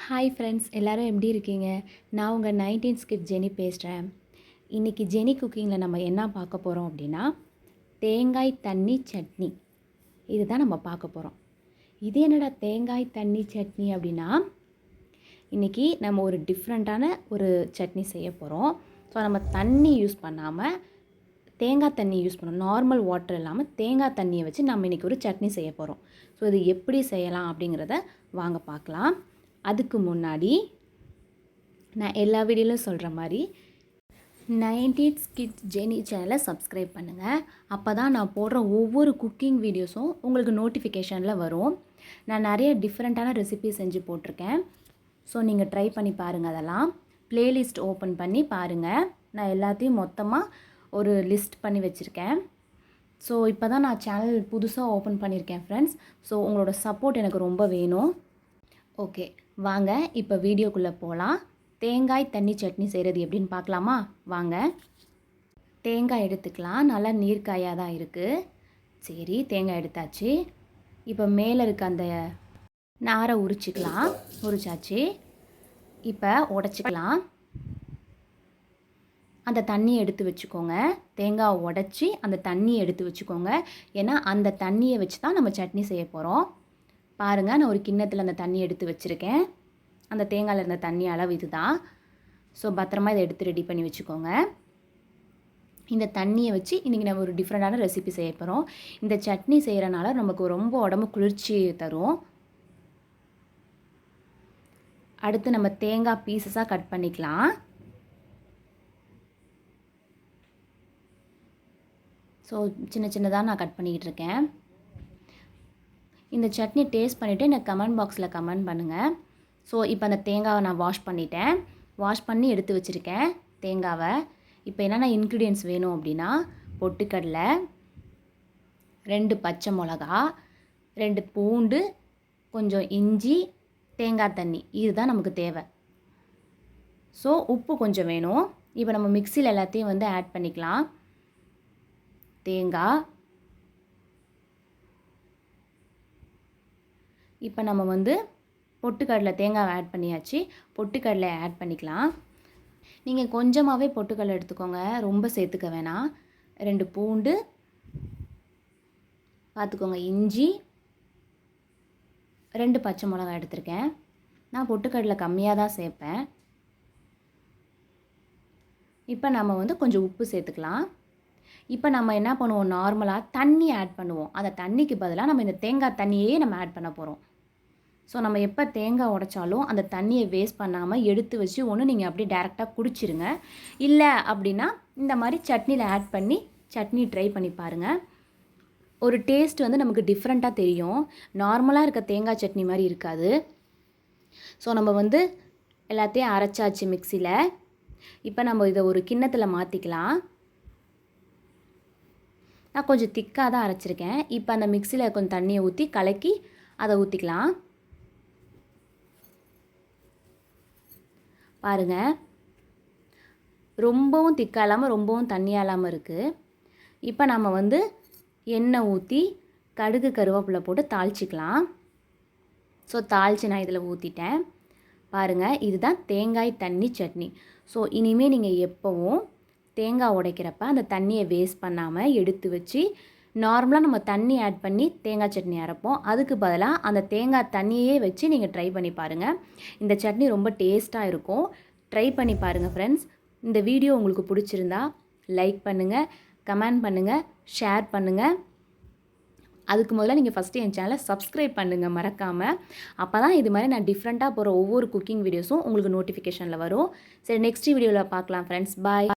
Hi friends, எல்லோரும் எப்படி இருக்கீங்க? நான் உங்கள் 19th கிட் ஜெனி பேசுகிறேன். இன்றைக்கி ஜெனி குக்கிங்கில் நம்ம என்ன பார்க்க போகிறோம் அப்படின்னா, தேங்காய் தண்ணி சட்னி. இதுதான் நம்ம பார்க்க போகிறோம். இது என்னடா தேங்காய் தண்ணி சட்னி அப்படின்னா, இன்றைக்கி நம்ம ஒரு டிஃப்ரெண்ட்டான ஒரு சட்னி செய்ய போகிறோம். ஸோ நம்ம தண்ணி யூஸ் பண்ணாமல் தேங்காய் தண்ணி யூஸ் பண்ணணும். நார்மல் வாட்டர் இல்லாமல் தேங்காய் தண்ணியை வச்சு நம்ம இன்றைக்கி ஒரு சட்னி செய்ய போகிறோம். ஸோ இது எப்படி செய்யலாம் அப்படிங்கிறத வாங்க பார்க்கலாம். அதுக்கு முன்னாடி நான் எல்லா வீடியோலையும் சொல்கிற மாதிரி 90s கிட் ஜெனி சேனலை சப்ஸ்கிரைப் பண்ணுங்கள். அப்போ தான் நான் போடுற ஒவ்வொரு குக்கிங் வீடியோஸும் உங்களுக்கு நோட்டிஃபிகேஷனில் வரும். நான் நிறைய டிஃப்ரெண்ட்டான ரெசிபி செஞ்சு போட்டிருக்கேன். ஸோ நீங்கள் ட்ரை பண்ணி பாருங்கள். அதெல்லாம் ப்ளேலிஸ்ட் ஓப்பன் பண்ணி பாருங்கள். நான் எல்லாத்தையும் மொத்தமாக ஒரு லிஸ்ட் பண்ணி வச்சுருக்கேன். ஸோ இப்போ தான் நான் சேனல் புதுசாக ஓப்பன் பண்ணியிருக்கேன் ஃப்ரெண்ட்ஸ். ஸோ உங்களோட சப்போர்ட் எனக்கு ரொம்ப வேணும். ஓகே, வாங்க இப்போ வீடியோக்குள்ளே போகலாம். தேங்காய் தண்ணி சட்னி செய்கிறது எப்படின்னு பார்க்கலாமா? வாங்க. தேங்காய் எடுத்துக்கலாம். நல்லா நீர்க்காயாக தான் இருக்குது. சரி, தேங்காய் எடுத்தாச்சு. இப்போ மேலே இருக்க அந்த நாரை உரிச்சாச்சு. இப்போ உடச்சிக்கலாம். அந்த தண்ணியை எடுத்து வச்சுக்கோங்க. தேங்காயை உடச்சி அந்த தண்ணியை எடுத்து வச்சுக்கோங்க. ஏன்னா அந்த தண்ணியை வச்சு தான் நம்ம சட்னி செய்ய போகிறோம். பாருங்கள், நான் ஒரு கிண்ணத்தில் அந்த தண்ணி எடுத்து வச்சுருக்கேன். அந்த தேங்காயில் இருந்த தண்ணி அளவு இது தான். ஸோ பத்திரமா இதை எடுத்து ரெடி பண்ணி வச்சுக்கோங்க. இந்த தண்ணியை வச்சு இன்றைக்கி நம்ம ஒரு டிஃப்ரெண்ட்டான ரெசிபி செய்ய போகிறோம். இந்த சட்னி செய்கிறனால நமக்கு ரொம்ப உடம்பு குளிர்ச்சி தரும். அடுத்து நம்ம தேங்காய் பீசஸாக கட் பண்ணிக்கலாம். ஸோ சின்ன சின்னதாக நான் கட் பண்ணிக்கிட்டு இருக்கேன். இந்த சட்னி டேஸ்ட் பண்ணிவிட்டு எனக்கு கமெண்ட் பாக்ஸில் கமெண்ட் பண்ணுங்கள். ஸோ இப்போ அந்த தேங்காவை நான் வாஷ் பண்ணி எடுத்து வச்சுருக்கேன் தேங்காவை. இப்போ என்னென்ன இன்க்ரீடியன்ட்ஸ் வேணும் அப்படின்னா, பொட்டுக்கடலை, 2 பச்சை மிளகா, 2 பூண்டு, கொஞ்சம் இஞ்சி, தேங்காய் தண்ணி. இதுதான் நமக்கு தேவை. ஸோ உப்பு கொஞ்சம் வேணும். இப்போ நம்ம மிக்சியில் எல்லாத்தையும் ஆட் பண்ணிக்கலாம். தேங்காய், இப்போ நம்ம பொட்டுக்கடலை தேங்காவை ஆட் பண்ணியாச்சு. பொட்டுக்கடலை ஆட் பண்ணிக்கலாம். நீங்கள் கொஞ்சமாகவே பொட்டுக்கடலை எடுத்துக்கோங்க, ரொம்ப சேர்த்துக்க வேணாம். 2 பூண்டு பார்த்துக்கோங்க, இஞ்சி, 2 பச்சை மிளகாய் எடுத்திருக்கேன். நான் பொட்டுக்கடலை கம்மியாக தான் சேர்ப்பேன். இப்போ நம்ம கொஞ்சம் உப்பு சேர்த்துக்கலாம். இப்போ நம்ம என்ன பண்ணுவோம், நார்மலாக தண்ணி ஆட் பண்ணுவோம். அந்த தண்ணிக்கு பதிலாக நம்ம இந்த தேங்காய் தண்ணியே நம்ம ஆட் பண்ண போகிறோம். ஸோ நம்ம எப்போ தேங்காய் உடைச்சாலும் அந்த தண்ணியை வேஸ்ட் பண்ணாமல் எடுத்து வச்சு ஒன்று நீங்கள் அப்படியே டேரெக்டாக குடிச்சிருங்க. இல்லை அப்படின்னா இந்த மாதிரி சட்னியில் ஆட் பண்ணி சட்னி ட்ரை பண்ணி பாருங்கள். ஒரு டேஸ்ட் நமக்கு டிஃப்ரெண்ட்டாக தெரியும். நார்மலாக இருக்க தேங்காய் சட்னி மாதிரி இருக்காது. ஸோ நம்ம எல்லாத்தையும் அரைச்சாச்சு மிக்சியில். இப்போ நம்ம இதை ஒரு கிண்ணத்தில் மாற்றிக்கலாம். நான் கொஞ்சம் திக்காக தான் அரைச்சிருக்கேன். இப்போ அந்த மிக்சியில் கொஞ்சம் தண்ணியை ஊற்றி கலக்கி அதை ஊற்றிக்கலாம். பாருங்கள், ரொம்பவும் திக்காக இல்லாமல் ரொம்பவும் தண்ணியாக இல்லாமல் இருக்குது. இப்போ நம்ம எண்ணெய் ஊற்றி கடுகு கருவேப்பிலை போட்டு தாளிச்சிக்கலாம். ஸோ தாளித்து நான் இதில் ஊற்றிட்டேன். பாருங்கள், இதுதான் தேங்காய் தண்ணி சட்னி. ஸோ இனிமேல் நீங்கள் எப்போவும் தேங்காய் உடைக்கிறப்ப அந்த தண்ணியை வேஸ்ட் பண்ணாமல் எடுத்து வச்சு நார்மலாக நம்ம தண்ணி ஆட் பண்ணி தேங்காய் சட்னி அரைப்போம். அதுக்கு பதிலாக அந்த தேங்காய் தண்ணியே வச்சு நீங்கள் ட்ரை பண்ணி பாருங்கள். இந்த சட்னி ரொம்ப டேஸ்ட்டாக இருக்கும். ட்ரை பண்ணி பாருங்கள் ஃப்ரெண்ட்ஸ். இந்த வீடியோ உங்களுக்கு பிடிச்சிருந்தா லைக் பண்ணுங்கள், கமெண்ட் பண்ணுங்கள், ஷேர் பண்ணுங்கள். அதுக்கு முதல்ல நீங்கள் ஃபஸ்ட்டு என் சேனலை சப்ஸ்கிரைப் பண்ணுங்கள் மறக்காமல். அப்போ தான் இது மாதிரி நான் டிஃப்ரெண்ட்டாக போகிற ஒவ்வொரு குக்கிங் வீடியோஸும் உங்களுக்கு நோட்டிஃபிகேஷனில் வரும். சரி, நெக்ஸ்ட் வீடியோவில் பார்க்கலாம் ஃப்ரெண்ட்ஸ். பாய்.